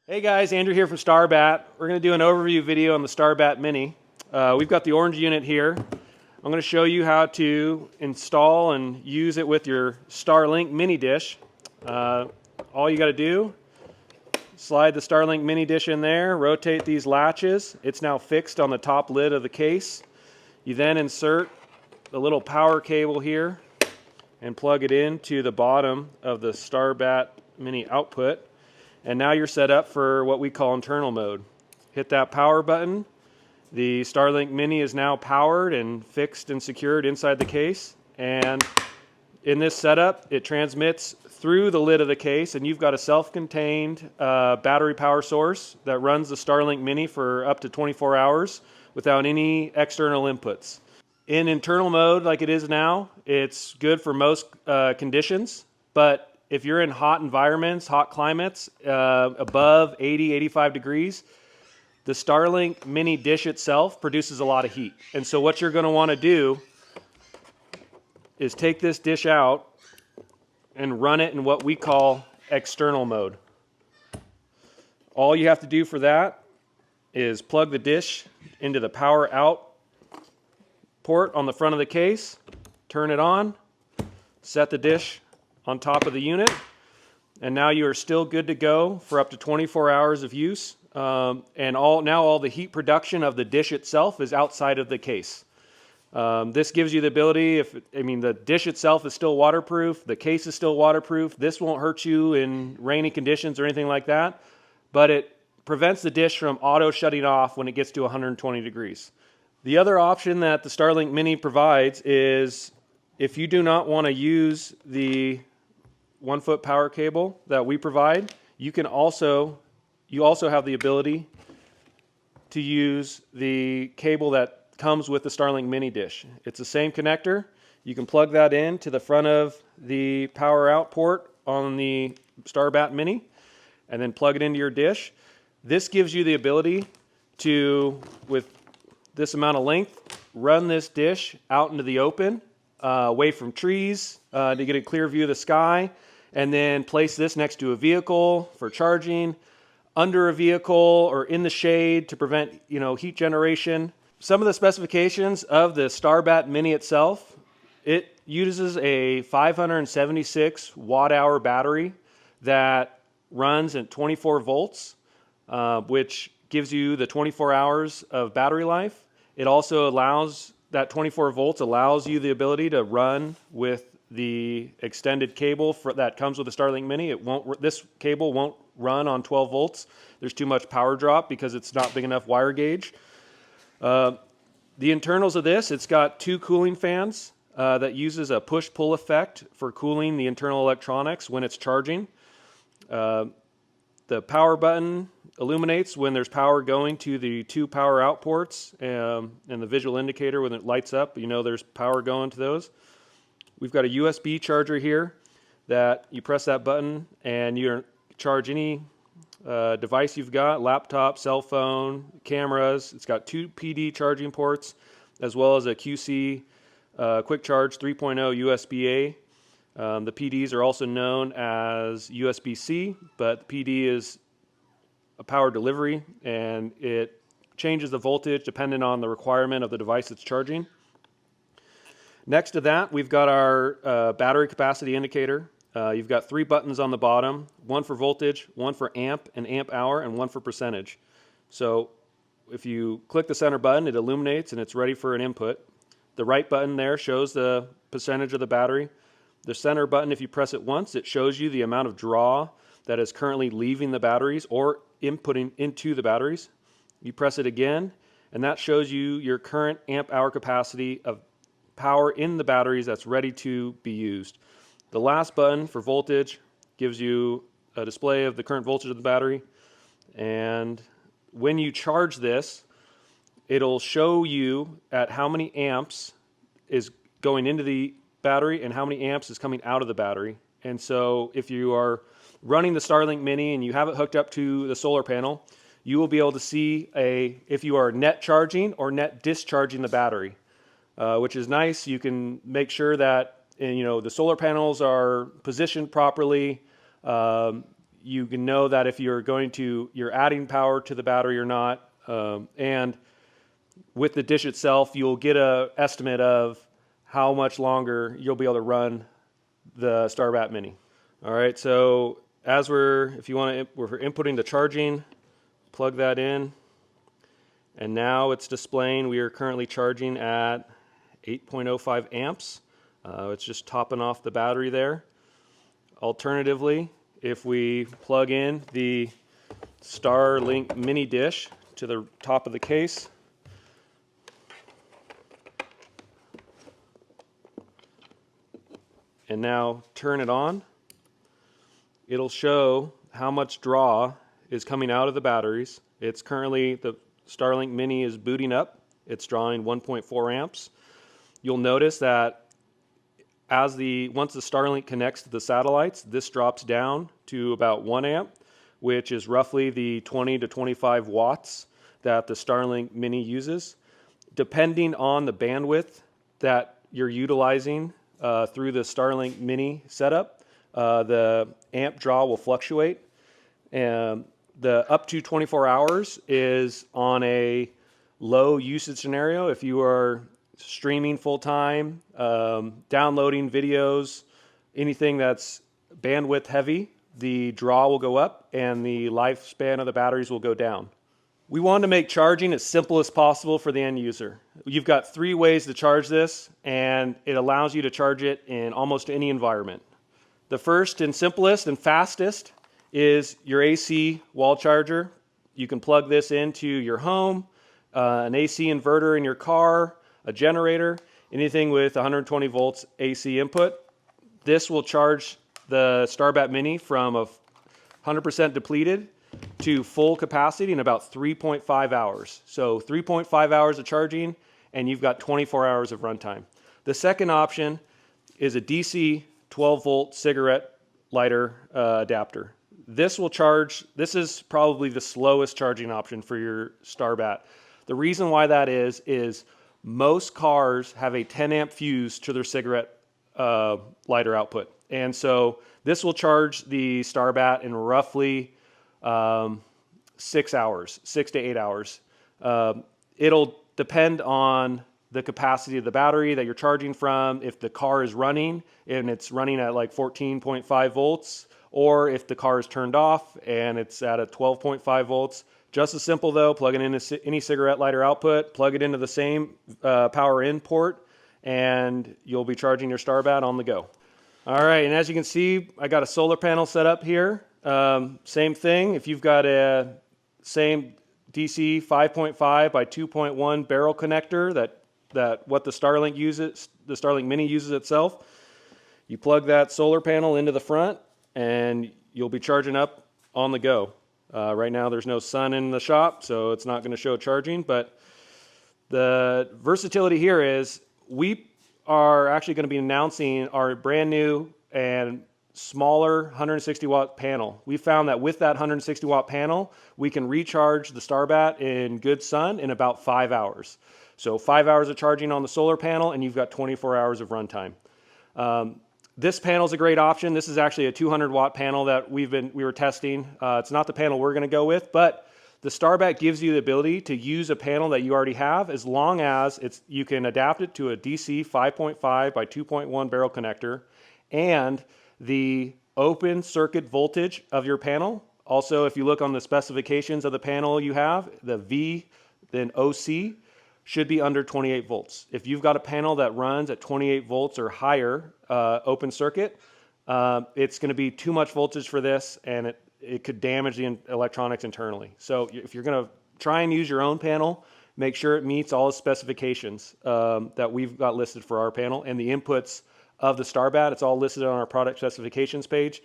Hey guys, Andrew here from Star-Batt. We're going to do an overview video on the Star-Batt Mini. We've got the orange unit here. I'm going to show you how to install and use it with your Starlink Mini dish. All you got to do, slide the Starlink Mini dish in there, rotate these latches. It's now fixed on the top lid of the case. You then insert the little power cable here and plug it into the bottom of the Star-Batt Mini output. And now you're set up for what we call internal mode. Hit that power button. The Starlink Mini is now powered and fixed and secured inside the case. And in this setup, it transmits through the lid of the case, and you've got a self-contained battery power source that runs the Starlink Mini for up to 24 hours without any external inputs. In internal mode, like it is now, it's good for most conditions, but if you're in hot environments, hot climates, above 80, 85 degrees, the Starlink Mini dish itself produces a lot of heat. And so what you're going to want to do is take this dish out and run it in what we call external mode. All you have to do for that is plug the dish into the power out port on the front of the case, turn it on, set the dish on top of the unit, and now you are still good to go for up to 24 hours of use. And all the heat production of the dish itself is outside of the case. This gives you the ability, the dish itself is still waterproof, the case is still waterproof. This won't hurt you in rainy conditions or anything like that, but it prevents the dish from auto shutting off when it gets to 120 degrees. The other option that the Starlink Mini provides is if you do not want to use the 1-foot power cable that we provide, you also have the ability to use the cable that comes with the Starlink Mini dish. It's the same connector. You can plug that in to the front of the power out port on the Star-Batt Mini and then plug it into your dish. This gives you the ability to, with this amount of length, run this dish out into the open, away from trees, to get a clear view of the sky, and then place this next to a vehicle for charging, under a vehicle or in the shade to prevent heat generation. Some of the specifications of the Star-Batt Mini itself, it uses a 576 watt-hour battery that runs at 24 volts, which gives you the 24 hours of battery life. It also that 24 volts allows you the ability to run with the extended cable that comes with the Starlink Mini. This cable won't run on 12 volts. There's too much power drop because it's not big enough wire gauge. The internals of this, it's got 2 cooling fans that uses a push-pull effect for cooling the internal electronics when it's charging. The power button illuminates when there's power going to the 2 power out ports, and the visual indicator when it lights up, there's power going to those. We've got a USB charger here that you press that button and you charge any device you've got, laptop, cell phone, cameras. It's got 2 PD charging ports as well as a QC quick charge 3.0 USB-A. The PDs are also known as USB-C, but the PD is a power delivery and it changes the voltage depending on the requirement of the device it's charging. Next to that, we've got our battery capacity indicator. You've got 3 buttons on the bottom, one for voltage, one for amp and amp hour, and one for percentage. So if you click the center button, it illuminates and it's ready for an input. The right button there shows the percentage of the battery. The center button, if you press it once, it shows you the amount of draw that is currently leaving the batteries or inputting into the batteries. You press it again, and that shows you your current amp hour capacity of power in the batteries that's ready to be used. The last button for voltage gives you a display of the current voltage of the battery, and when you charge this, it'll show you at how many amps is going into the battery and how many amps is coming out of the battery. And so if you are running the Starlink Mini and you have it hooked up to the solar panel, you will be able to see if you are net charging or net discharging the battery. Which is nice. You can make sure that the solar panels are positioned properly. you can know that if you're adding power to the battery or not. And with the dish itself, you'll get an estimate of how much longer you'll be able to run the Star-Batt Mini. All right, so we're inputting the charging, plug that in, and now it's displaying we are currently charging at 8.05 amps. It's just topping off the battery there. Alternatively, if we plug in the Starlink Mini dish to the top of the case, and now turn it on, it'll show how much draw is coming out of the batteries. It's currently, the Starlink Mini is booting up. It's drawing 1.4 amps. You'll notice that once the Starlink connects to the satellites, this drops down to about 1 amp, which is roughly the 20 to 25 watts that the Starlink Mini uses. Depending on the bandwidth that you're utilizing through the Starlink Mini setup, the amp draw will fluctuate. And the up to 24 hours is on a low usage scenario. If you are streaming full time, downloading videos, anything that's bandwidth heavy, the draw will go up and the lifespan of the batteries will go down. We want to make charging as simple as possible for the end user. You've got 3 ways to charge this, and it allows you to charge it in almost any environment. The first and simplest and fastest is your AC wall charger. You can plug this into your home, an AC inverter in your car, a generator, anything with 120 volts AC input. This will charge the Star-Batt Mini from 100% depleted to full capacity in about 3.5 hours. So 3.5 hours of charging, and you've got 24 hours of runtime. The second option is a DC 12-volt cigarette lighter adapter. This is probably the slowest charging option for your Star-Batt. The reason why that is most cars have a 10 amp fuse to their cigarette lighter output. And so this will charge the Star-Batt in roughly 6 to 8 hours. It'll depend on the capacity of the battery that you're charging from, if the car is running and it's running at like 14.5 volts, or if the car is turned off and it's at a 12.5 volts. Just as simple though, plug it into any cigarette lighter output, plug it into the same power in port, and you'll be charging your Star-Batt on the go. All right, and as you can see, I got a solar panel set up here. Same thing, if you've got a same DC 5.5 by 2.1 barrel connector that what the Starlink Mini uses itself, you plug that solar panel into the front and you'll be charging up on the go. Right now there's no sun in the shop, so it's not going to show charging, but the versatility here is we are actually going to be announcing our brand new and smaller 160 watt panel. We found that with that 160 watt panel, we can recharge the Star-Batt in good sun in about 5 hours. So 5 hours of charging on the solar panel and you've got 24 hours of runtime. This panel is a great option. This is actually a 200 watt panel that we were testing. It's not the panel we're going to go with, but the Star-Batt gives you the ability to use a panel that you already have as long as you can adapt it to a DC 5.5 by 2.1 barrel connector and the open circuit voltage of your panel. Also, if you look on the specifications of the panel you have, the V, then OC, should be under 28 volts. If you've got a panel that runs at 28 volts or higher open circuit, it's going to be too much voltage for this, and it could damage the electronics internally. So if you're going to try and use your own panel, make sure it meets all the specifications that we've got listed for our panel and the inputs of the Star-Batt. It's all listed on our product specifications page.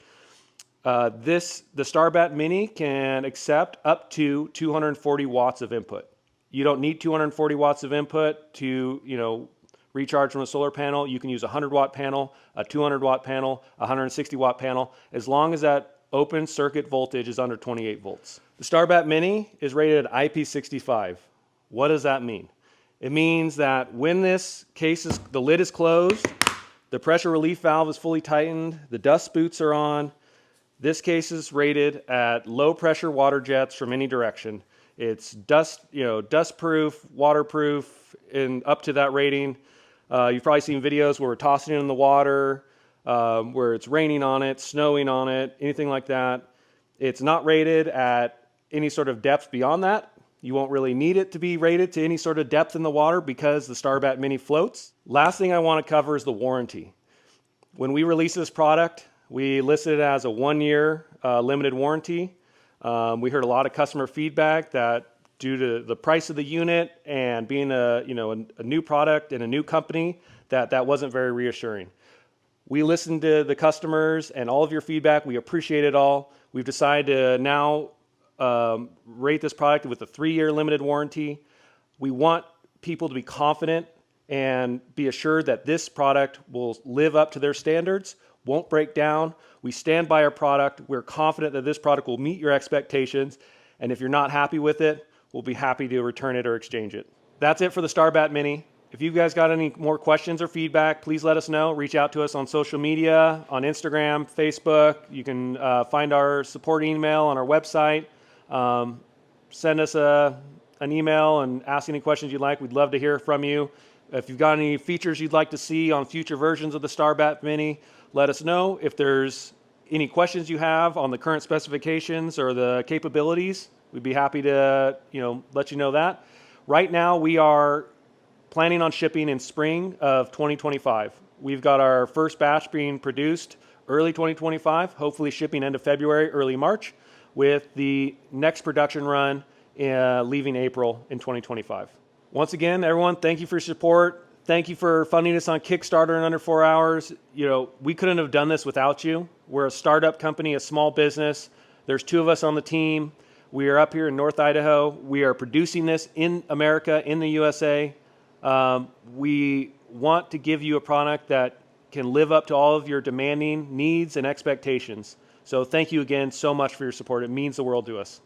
The Star-Batt Mini can accept up to 240 watts of input. You don't need 240 watts of input to recharge from a solar panel. You can use a 100 watt panel, a 200 watt panel, a 160 watt panel, as long as that open circuit voltage is under 28 volts. The Star-Batt Mini is rated at IP65. What does that mean? It means that when the lid is closed, the pressure relief valve is fully tightened, the dust boots are on, This case is rated at low pressure water jets from any direction. It's dust proof, waterproof, and up to that rating. You've probably seen videos where we're tossing it in the water, where it's raining on it, snowing on it, anything like that. It's not rated at any sort of depth beyond that. You won't really need it to be rated to any sort of depth in the water because the Star-Batt Mini floats. Last thing I want to cover is the warranty. When we released this product, we listed it as a 1-year limited warranty. We heard a lot of customer feedback that due to the price of the unit and being a new product and a new company, that wasn't very reassuring. We listened to the customers and all of your feedback. We appreciate it all. We've decided to now rate this product with a 3-year limited warranty. We want people to be confident and be assured that this product will live up to their standards, won't break down. We stand by our product. We're confident that this product will meet your expectations. And if you're not happy with it, we'll be happy to return it or exchange it. That's it for the Star-Batt Mini. If you guys got any more questions or feedback, please let us know. Reach out to us on social media, on Instagram, Facebook. You can find our support email on our website. Send us an email and ask any questions you'd like. We'd love to hear from you. If you've got any features you'd like to see on future versions of the Star-Batt Mini, let us know. If there's any questions you have on the current specifications or the capabilities, we'd be happy to let you know that. Right now, we are planning on shipping in spring of 2025. We've got our first batch being produced early 2025, hopefully shipping end of February, early March, with the next production run leaving April in 2025. Once again, everyone, thank you for your support. Thank you for funding us on Kickstarter in under 4 hours. We couldn't have done this without you. We're a startup company, a small business. There's 2 of us on the team. We are up here in North Idaho. We are producing this in America, in the USA. We want to give you a product that can live up to all of your demanding needs and expectations. So thank you again so much for your support. It means the world to us.